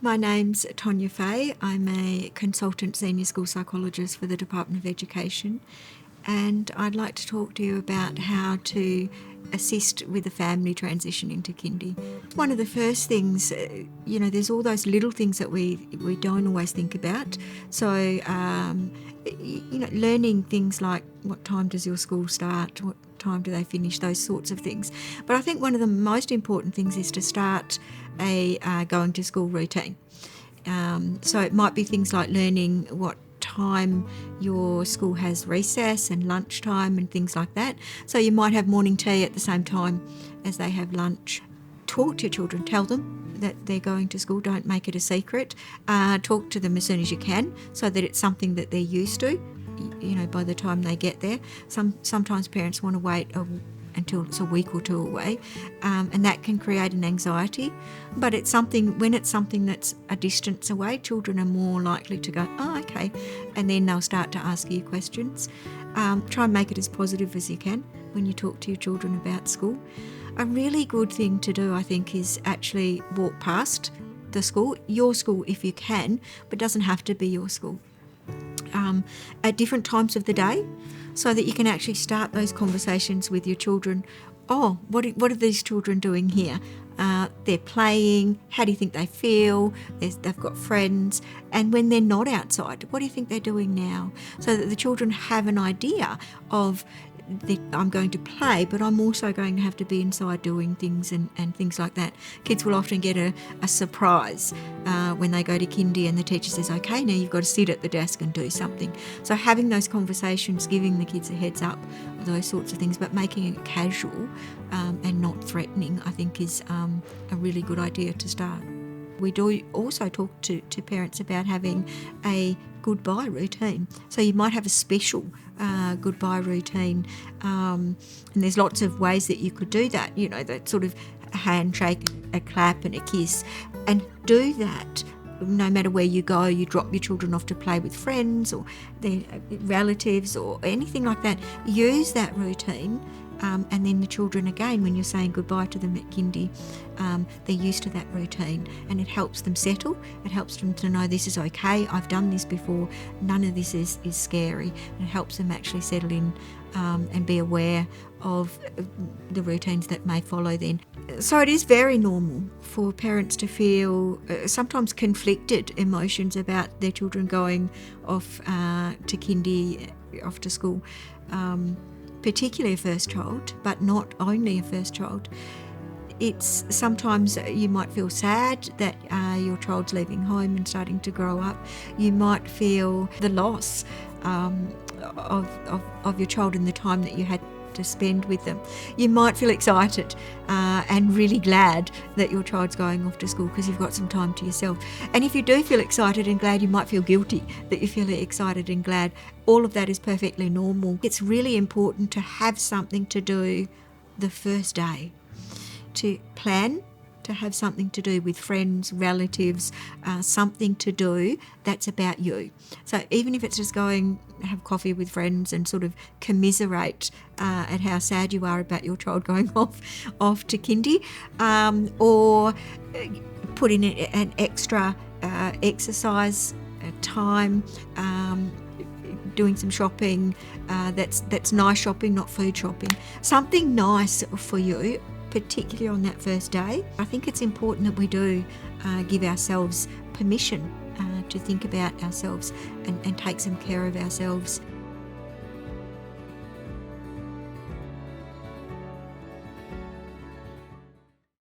My name's Tonia Fahey. I'm a consultant senior school psychologist for the Department of Education, and I'd like to talk to you about how to assist with the family transitioning to kindy. One of the first things, there's all those little things that we don't always think about. So, learning things like what time does your school start, what time do they finish, those sorts of things. But I think one of the most important things is to start a going to school routine. So it might be things like learning what time your school has recess and lunchtime and things like that. So you might have morning tea at the same time as they have lunch. Talk to your children, tell them that they're going to school, don't make it a secret. Talk to them as soon as you can so that it's something that they're used to, by the time they get there. Sometimes parents want to wait until it's a week or two away, and that can create an anxiety. But when it's something that's a distance away, children are more likely to go, oh, okay, and then they'll start to ask you questions. Try and make it as positive as you can when you talk to your children about school. A really good thing to do, I think, is actually walk past the school, your school if you can, but it doesn't have to be your school, at different times of the day, so that you can actually start those conversations with your children. Oh, what are these children doing here? They're playing. How do you think they feel? They've got friends. And when they're not outside, what do you think they're doing now? So that the children have an idea of, I'm going to play, but I'm also going to have to be inside doing things and things like that. Kids will often get a surprise when they go to kindy and the teacher says, okay, now you've got to sit at the desk and do something. So having those conversations, giving the kids a heads up, those sorts of things, but making it casual and not threatening, I think is a really good idea to start. We do also talk to parents about having a goodbye routine. So you might have a special goodbye routine, and there's lots of ways that you could do that, that sort of a handshake, a clap and a kiss, and do that no matter where you go. You drop your children off to play with friends or their relatives or anything like that. Use that routine. And then the children, again, when you're saying goodbye to them at kindy, they're used to that routine, and it helps them settle. It helps them to know this is okay, I've done this before, none of this is scary. And it helps them actually settle in and be aware of the routines that may follow then. So it is very normal for parents to feel sometimes conflicted emotions about their children going off to kindy, off to school. Particularly a first child, but not only a first child. It's sometimes you might feel sad that your child's leaving home and starting to grow up. You might feel the loss of your child and the time that you had to spend with them. You might feel excited and really glad that your child's going off to school because you've got some time to yourself. And if you do feel excited and glad, you might feel guilty that you feel excited and glad. All of that is perfectly normal. It's really important to have something to do the first day, to plan, to have something to do with friends, relatives, something to do that's about you. So even if it's just going have coffee with friends and sort of commiserate at how sad you are about your child going off to kindy, or put in an extra exercise time, doing some shopping that's nice shopping, not food shopping. Something nice for you, particularly on that first day. I think it's important that we do give ourselves permission to think about ourselves and take some care of ourselves.